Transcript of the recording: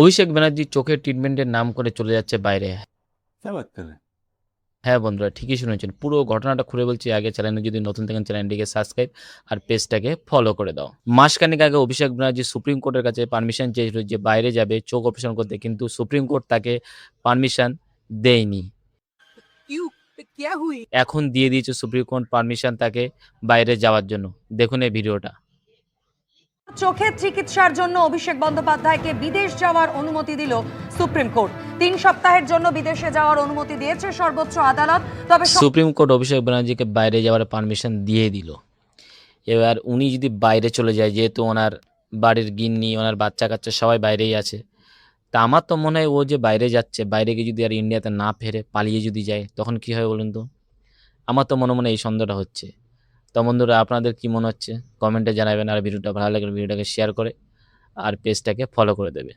অভিষেক ব্যানার্জি চোখের ট্রিটমেন্টের নাম করে চলে যাচ্ছে বাইরে। क्या बात कर रहे हैं? হ্যাঁ বন্ধুরা, ঠিকই শুনেছেন। পুরো ঘটনাটা খুলে বলছি। আগে চ্যানেলে যদি নতুন থাকেন চ্যানেলটিকে সাবস্ক্রাইব আর পেজটাকে ফলো করে দাও। মাসখানেক আগে অভিষেক ব্যানার্জি সুপ্রিম কোর্টের কাছে পারমিশন চেয়েছিল যে বাইরে যাবে চোখ অপারেশন করতে, কিন্তু সুপ্রিম কোর্ট তাকে পারমিশন দেয়নি। क्यों? क्या हुई? এখন দিয়ে দিয়েছে সুপ্রিম কোর্ট পারমিশন তাকে বাইরে যাওয়ার জন্য। দেখুন এই ভিডিওটা। চোখের চিকিৎসার জন্য অভিষেক বন্দ্যোপাধ্যায়কে বিদেশ যাওয়ার অনুমতি দিল সুপ্রিম কোর্ট। 3 সপ্তাহের জন্য বিদেশে যাওয়ার অনুমতি দিয়েছে সর্বোচ্চ আদালত। তবে সুপ্রিম কোর্ট অভিষেক ব্যানার্জিকে বাইরে যাওয়ার পারমিশন দিয়ে দিল। এবার উনি যদি বাইরে চলে যায়, যেহেতু ওনার বাড়ির গিন্নি, ওনার বাচ্চা কাচ্চা সবাই বাইরেই আছে, তা আমার তো মনে হয় ও যে বাইরে যাচ্ছে, বাইরে গিয়ে যদি আর ইন্ডিয়াতে না ফেরে পালিয়ে যদি যায়, তখন কি হয় বলুন তো? আমার তো মনে মনে এই সন্দেহটা হচ্ছে। তো বন্ধুরা, আপনাদের কি মনে হচ্ছে কমেন্টে জানাবেন। আর ভিডিওটা ভালো লাগলে ভিডিওটাকে শেয়ার করে আর পেজটাকে ফলো করে দেবে।